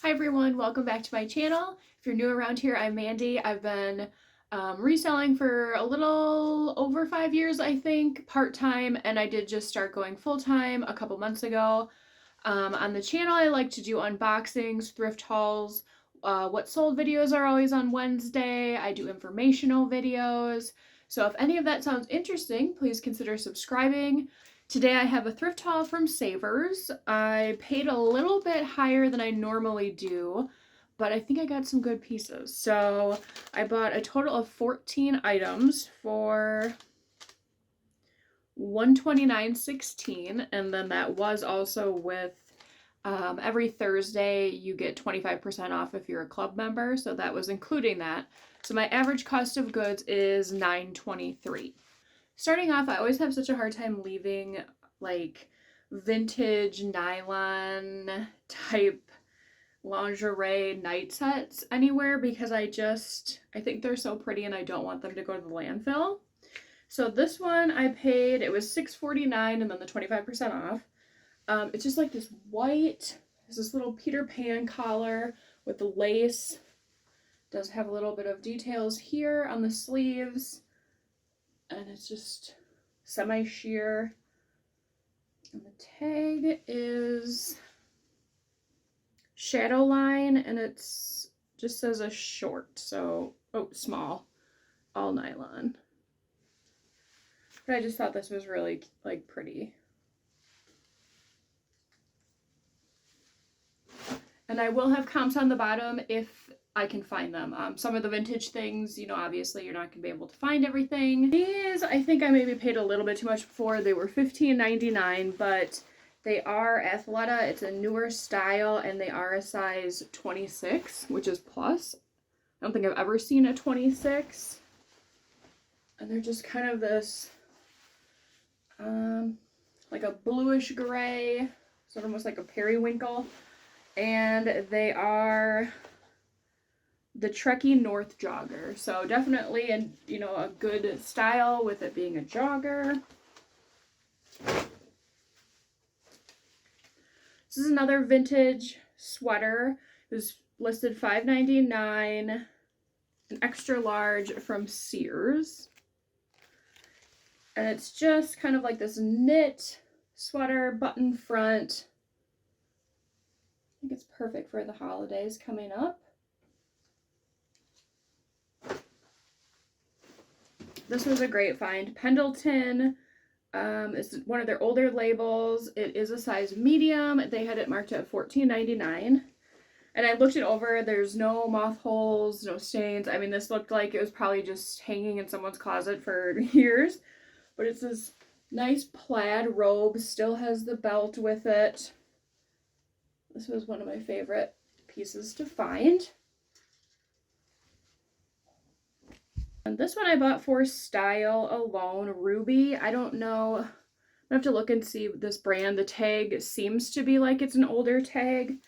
Hi everyone, welcome back to my channel. If you're new around here, I'm Mandy. I've been reselling for a little over 5 years, I think, part-time, and I did just start going full-time a couple months ago. On the channel, I like to do unboxings, thrift hauls, what sold videos are always on Wednesday. I do informational videos. So if any of that sounds interesting, please consider subscribing. Today I have a thrift haul from Savers. I paid a little bit higher than I normally do, but I think I got some good pieces. So I bought a total of 14 items for $129.16, and then that was also with every Thursday you get 25% off if you're a club member, so that was including that. So my average cost of goods is $9.23. Starting off, I always have such a hard time leaving like vintage nylon type lingerie night sets anywhere because I think they're so pretty and I don't want them to go to the landfill. So this one I paid, it was $6.49 and then the 25% off. It's just like this white, there's this little Peter Pan collar with the lace. It does have a little bit of details here on the sleeves. And it's just semi-sheer. And the tag is shadow line, and it's just says a short, so small, all nylon. But I just thought this was really like pretty. And I will have comps on the bottom if I can find them. Some of the vintage things, you know, obviously you're not going to be able to find everything. These, I think I maybe paid a little bit too much for. They were $15.99, but they are Athleta. It's a newer style, and they are a size 26, which is plus. I don't think I've ever seen a 26. And they're just kind of this, like a bluish gray, sort of almost like a periwinkle. And they are the Trekkie North jogger. So definitely a good style with it being a jogger. This is another vintage sweater. It was listed $5.99, an extra large from Sears. And it's just kind of like this knit sweater, button front. I think it's perfect for the holidays coming up. This was a great find. Pendleton is one of their older labels. It is a size medium. They had it marked at $14.99. And I looked it over. There's no moth holes, no stains. I mean, this looked like it was probably just hanging in someone's closet for years. But it's this nice plaid robe. Still has the belt with it. This was one of my favorite pieces to find. And this one I bought for style alone, Ruby. I don't know. I have to look and see this brand. The tag seems to be like it's an older tag,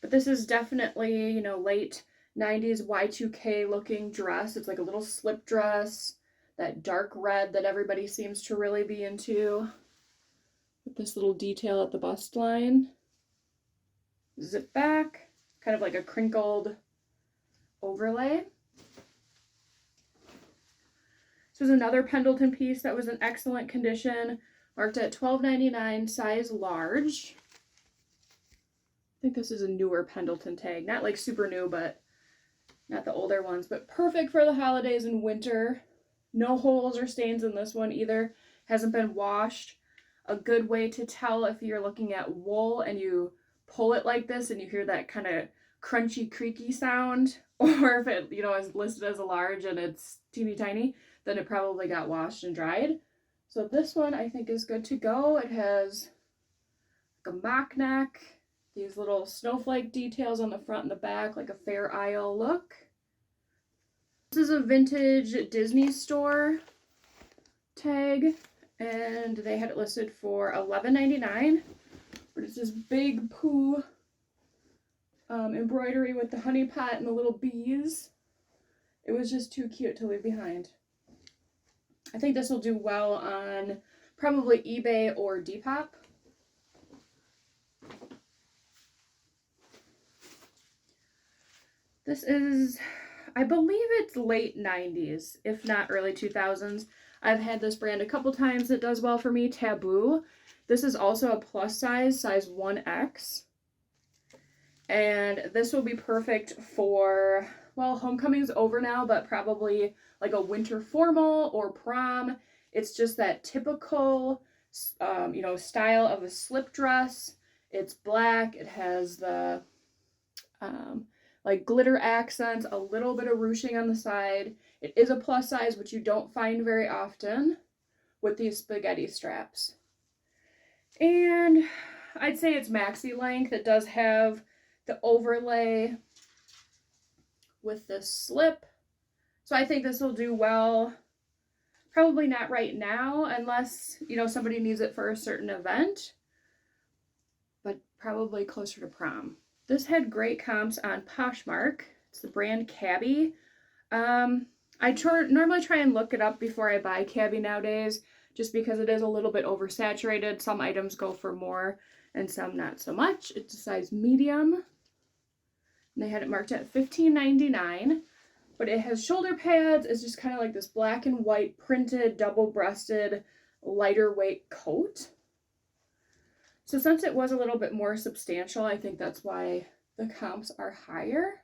but this is definitely, you know, late 90s Y2K looking dress. It's like a little slip dress, that dark red that everybody seems to really be into, with this little detail at the bust line. Zip back, kind of like a crinkled overlay. This was another Pendleton piece that was in excellent condition, marked at $12.99, size large. I think this is a newer Pendleton tag. Not like super new, but not the older ones, but perfect for the holidays and winter. No holes or stains in this one either. Hasn't been washed. A good way to tell if you're looking at wool and you pull it like this and you hear that kind of crunchy, creaky sound, or if it, you know, is listed as a large and it's teeny tiny, then it probably got washed and dried. So this one I think is good to go. It has like a mock neck, these little snowflake details on the front and the back, like a Fair Isle look. This is a vintage Disney store tag, and they had it listed for $11.99. But it's this big poo embroidery with the honey pot and the little bees. It was just too cute to leave behind. I think this will do well on probably eBay or Depop. This is, I believe it's late 90s, if not early 2000s. I've had this brand a couple times. It does well for me. Taboo. This is also a plus size, size 1X. And this will be perfect for, well, homecoming's over now, but probably like a winter formal or prom. It's just that typical, you know, style of a slip dress. It's black. It has the like glitter accents, a little bit of ruching on the side. It is a plus size, which you don't find very often with these spaghetti straps. And I'd say it's maxi length. It does have the overlay with this slip. So I think this will do well. Probably not right now unless, you know, somebody needs it for a certain event, but probably closer to prom. This had great comps on Poshmark. It's the brand Cabby. I normally try and look it up before I buy Cabby nowadays, just because it is a little bit oversaturated. Some items go for more and some not so much. It's a size medium. And they had it marked at $15.99. But it has shoulder pads. It's just kind of like this black and white printed, double-breasted, lighter weight coat. So since it was a little bit more substantial, I think that's why the comps are higher.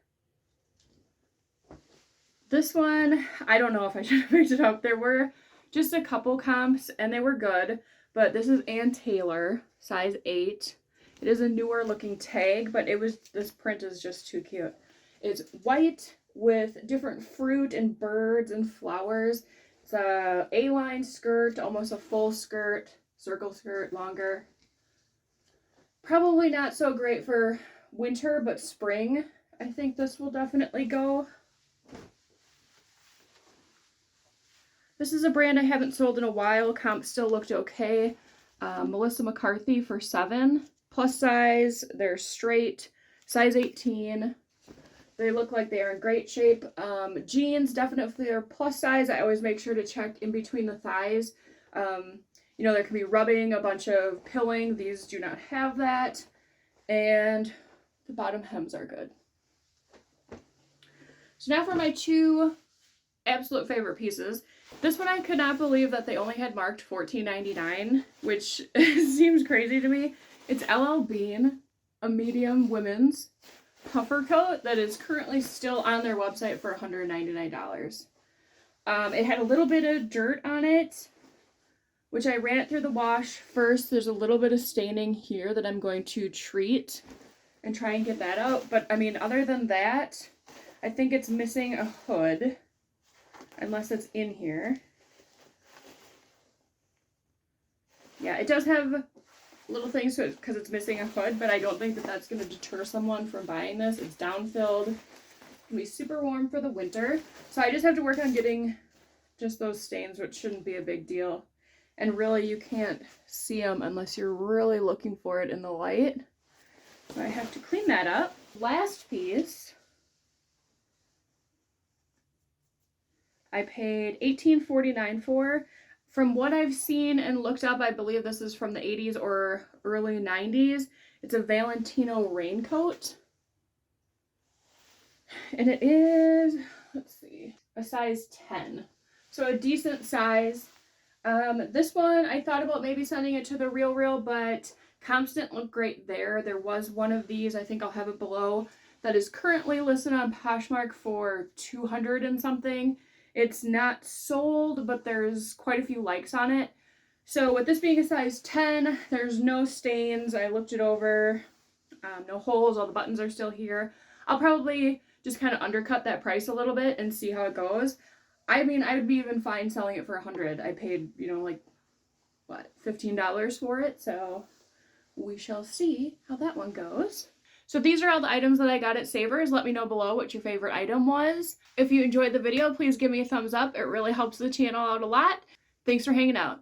This one, I don't know if I should have picked it up. There were just a couple comps and they were good, but this is Ann Taylor, size 8. It is a newer looking tag, but this print is just too cute. It's white with different fruit and birds and flowers. It's a A-line skirt, almost a full skirt, circle skirt, longer. Probably not so great for winter, but spring, I think this will definitely go. This is a brand I haven't sold in a while. Comp still looked okay. Melissa McCarthy for $7. Plus size, they're straight, size 18. They look like they are in great shape. Jeans, definitely are plus size. I always make sure to check in between the thighs. You know, there can be rubbing, a bunch of pilling. These do not have that. And the bottom hems are good. So now for my two absolute favorite pieces. This one I could not believe that they only had marked $14.99, which seems crazy to me. It's LL Bean, a medium women's puffer coat that is currently still on their website for $199. It had a little bit of dirt on it, which I ran it through the wash first. There's a little bit of staining here that I'm going to treat and try and get that out. But I mean, other than that, I think it's missing a hood, unless it's in here. Yeah, it does have little things to it because it's missing a hood, but I don't think that that's going to deter someone from buying this. It's down-filled. It can be super warm for the winter. So I just have to work on getting just those stains, which shouldn't be a big deal. And really, you can't see them unless you're really looking for it in the light. So I have to clean that up. Last piece, I paid $18.49 for. From what I've seen and looked up, I believe this is from the 80s or early 90s. It's a Valentino raincoat. And it is, let's see, a size 10. So a decent size. This one, I thought about maybe sending it to the Real, but comps didn't look great there. There was one of these, I think I'll have it below, that is currently listed on Poshmark for $200 and something. It's not sold, but there's quite a few likes on it. So with this being a size 10, there's no stains. I looked it over, no holes, all the buttons are still here. I'll probably just kind of undercut that price a little bit and see how it goes. I mean, I would be even fine selling it for $100. I paid, you know, like, what, $15 for it, so we shall see how that one goes. So these are all the items that I got at Savers. Let me know below what your favorite item was. If you enjoyed the video, please give me a thumbs up. It really helps the channel out a lot. Thanks for hanging out.